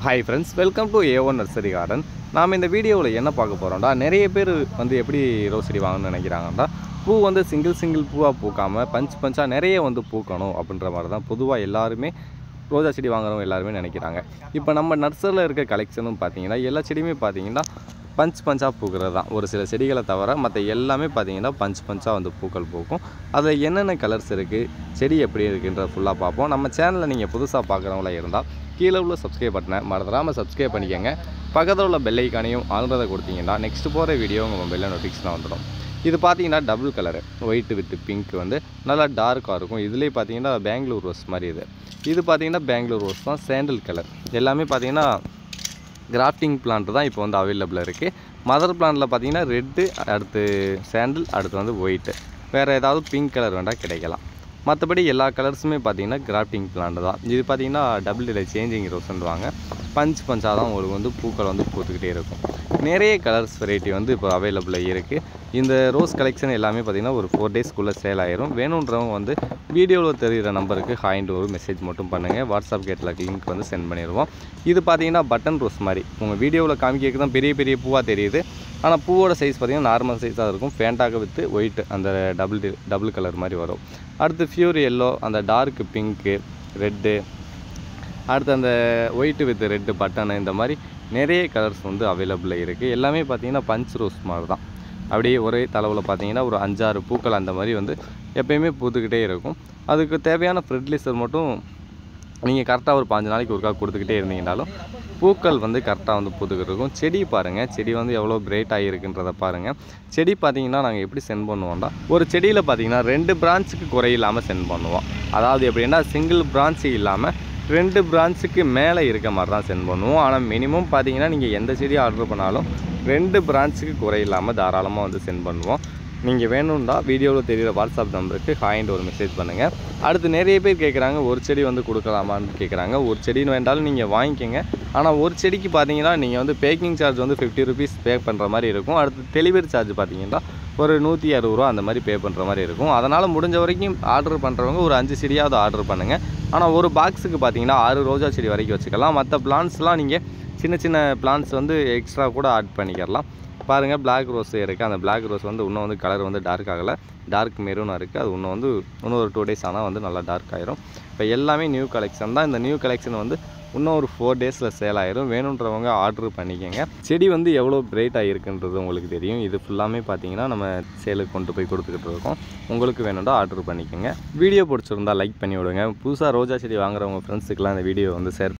Hi friends, welcome to A1 Nursery Garden. நாம் இந்த வீடியோவில் என்ன பார்க்க போகிறோம்டா, நிறைய பேர் வந்து எப்படி ரோஸ் செடி வாங்கணும்னு நினைக்கிறாங்கடா. பூ வந்து சிங்கிள் பூவாக பூக்காமல் பஞ்சாக நிறைய வந்து பூக்கணும் அப்படின்ற மாதிரி தான் பொதுவாக எல்லாருமே ரோஜா செடி வாங்குறவங்க எல்லாருமே நினைக்கிறாங்க. இப்போ நம்ம நர்சரியில் இருக்க கலெக்ஷனும் பார்த்தீங்கன்னா எல்லா செடியுமே பார்த்தீங்கன்னா பஞ்சாக பூக்கிறது தான். ஒரு சில செடிகளை தவிர மற்ற எல்லாமே பார்த்தீங்கன்னா பஞ்சாக வந்து பூக்கள் பூக்கும். அதில் என்னென்ன கலர்ஸ் இருக்குது, செடி எப்படி இருக்குன்ற ஃபுல்லாக பார்ப்போம். நம்ம சேனலில் நீங்கள் புதுசாக பார்க்குறவங்களா இருந்தால் கீழே உள்ள சப்ஸ்கிரைப் பட்டனை மறந்துடாமல் சப்ஸ்கிரைப் பண்ணிக்கோங்க. பக்கத்தில் உள்ள பெல் ஐக்கானையும் ஆல்ரெடி கொடுத்தீங்கன்னா நெக்ஸ்ட் போகிற வீடியோ உங்கள் மொபைலில் நோட்டிஃபிகேஷனாக வந்துடும். இது பார்த்தீங்கன்னா double colour, white with pink வந்து நல்லா டார்க்காக இருக்கும். இதுலேயே பார்த்தீங்கன்னா பெங்களூர் ரோஸ் மாதிரி இது பார்த்தீங்கன்னா பெங்களூர் ரோஸ் தான், சாண்டில் கலர். எல்லாமே பார்த்தீங்கன்னா கிராஃப்டிங் பிளான்ட் தான் இப்போ வந்து அவைலபிளாக இருக்குது. மதர் பிளான்ட்டில் பார்த்தீங்கன்னா ரெட்டு, அடுத்து சாண்டில், அடுத்து வந்து ஒயிட்டு, வேறு ஏதாவது பிங்க் கலர் வேண்டாம் கிடைக்கலாம். மற்றபடி எல்லா கலர்ஸுமே பார்த்தீங்கன்னா கிராஃப்டிங் பிளான்ட் தான். இது பார்த்தீங்கன்னா டபுள் டிலே சேஞ்சிங் ரோஸ்ன்னுவாங்க. பஞ்சாக தான் உங்களுக்கு வந்து பூக்கள் வந்து பூத்துக்கிட்டே இருக்கும். நிறைய கலர்ஸ் வெரைட்டி வந்து இப்போ அவைலபிளாக இருக்குது. இந்த ரோஸ் கலெக்ஷன் எல்லாமே பார்த்திங்கன்னா ஒரு 4 டேஸ்க்குள்ளே சேல் ஆயிரும். வேணுன்றவங்க வந்து வீடியோவில் தெரிகிற நம்பருக்கு ஹாய்ன்ற ஒரு மெசேஜ் மட்டும் பண்ணுங்கள். வாட்ஸ்அப் கேட்டில் லிங்க் வந்து சென்ட் பண்ணிடுவோம். இது பார்த்திங்கன்னா பட்டன் ரோஸ் மாதிரி உங்கள் வீடியோவில் காமிக்கிறதுக்கு தான் பெரிய பெரிய பூவாக தெரியுது. ஆனால் பூவோட சைஸ் பார்த்திங்கன்னா நார்மல் சைஸாக இருக்கும். ஃபேண்டாக வித்து ஒயிட் அந்த டபுள் கலர் மாதிரி வரும். அடுத்து ஃபியூர் எல்லோ, அந்த டார்க் பிங்க்கு, ரெட்டு, அடுத்து அந்த ஒயிட்டு வித் ரெட்டு பட்டனு, இந்த மாதிரி நிறைய கலர்ஸ் வந்து அவைலபிளாக இருக்குது. எல்லாமே பார்த்திங்கன்னா பஞ்ச் ரோஸ் மாதிரி தான். அப்படியே ஒரே தளவில் பார்த்தீங்கன்னா ஒரு 5-6 பூக்கள் அந்த மாதிரி வந்து எப்போயுமே பூத்துக்கிட்டே இருக்கும். அதுக்கு தேவையான ஃபெர்டிலைசர் மட்டும் நீங்கள் கரெக்டாக ஒரு 5 நாளைக்கு ஒருக்கா கொடுத்துக்கிட்டே இருந்தீங்கனாலும் பூக்கள் வந்து கரெக்டாக வந்து பூத்துக்கிட்டு இருக்கும். செடி பாருங்கள், செடி வந்து எவ்வளோ பிரைட் ஆகிருக்குன்றதை பாருங்கள். செடி பார்த்தீங்கன்னா நாங்கள் எப்படி சென்ட் பண்ணுவோம்னா, ஒரு செடியில் பார்த்தீங்கன்னா 2 பிரான்ச்சுக்கு குறையில்லாமல் சென்ட் பண்ணுவோம். அதாவது எப்படின்னா சிங்கிள் பிரான்ச்சு இல்லாமல் 2 பிரான்ச்சுக்கு மேலே இருக்க மாதிரி தான் சென்ட் பண்ணுவோம். ஆனால் மினிமம் பார்த்தீங்கன்னா நீங்கள் எந்த செடியை ஆர்டர் பண்ணாலும் 2 பிரான்ச்சுக்கு குறையில்லாமல் தாராளமாக வந்து சென்ட் பண்ணுவோம். நீங்கள் வேணும்னா வீடியோவில் தெரிகிற வாட்ஸ்அப் நம்பருக்கு ஹாய்ன்ற ஒரு மெசேஜ் பண்ணுங்கள். அடுத்து நிறைய பேர் கேட்குறாங்க, ஒரு செடி வந்து கொடுக்கலாமான்னு கேட்குறாங்க. ஒரு செடின்னு வேண்டாலும் நீங்கள் வாங்கிக்கோங்க. ஆனால் ஒரு செடிக்கு பார்த்தீங்கன்னா நீங்கள் வந்து பேக்கிங் சார்ஜ் வந்து 50 ருபீஸ் பே பண்ணுற மாதிரி இருக்கும். அடுத்து டெலிவரி சார்ஜ் பார்த்தீங்கன்னா ஒரு 160 ரூபா அந்த மாதிரி பே பண்ணுற மாதிரி இருக்கும். அதனால் முடிஞ்ச வரைக்கும் ஆர்டர் பண்ணுறவங்க ஒரு 5 செடியாவது ஆர்டர் பண்ணுங்கள். ஆனால் ஒரு பாக்ஸுக்கு பார்த்தீங்கன்னா 6 ரோஜா செடி வரைக்கும் வச்சுக்கலாம். மற்ற பிளான்ட்ஸ்லாம் நீங்கள் சின்ன பிளான்ட்ஸ் வந்து எக்ஸ்ட்ரா கூட ஆட் பண்ணிக்கலாம். பாருங்கள், பிளாக் ரோஸ் இருக்குது. அந்த பிளாக் ரோஸ் வந்து இன்னும் வந்து கலர் வந்து டார்க் ஆகலை, டார்க் மெரூனாக இருக்குது. அது இன்னும் ஒரு 2 டேஸ் ஆனால் வந்து நல்லா டார்க் ஆயிரும். இப்போ எல்லாமே நியூ கலெக்ஷன் தான். இந்த நியூ கலெக்ஷன் வந்து இன்னும் ஒரு 4 டேஸில் சேல் ஆயிரும். வேணுன்றவங்க ஆர்டர் பண்ணிக்கோங்க. செடி வந்து எவ்வளோ பிரைட்டாக இருக்குன்றது உங்களுக்கு தெரியும். இது ஃபுல்லாமே பார்த்தீங்கன்னா நம்ம சேலுக்கு கொண்டு போய் கொடுத்துக்கிட்டு இருக்கோம். உங்களுக்கு வேணும்னா ஆர்டர் பண்ணிக்கோங்க. வீடியோ பிடிச்சிருந்தா லைக் பண்ணி விடுங்க. புதுசாக ரோஜா செடி வாங்குறவங்க ஃப்ரெண்ட்ஸுக்கெலாம் இந்த வீடியோ வந்து ஷேர்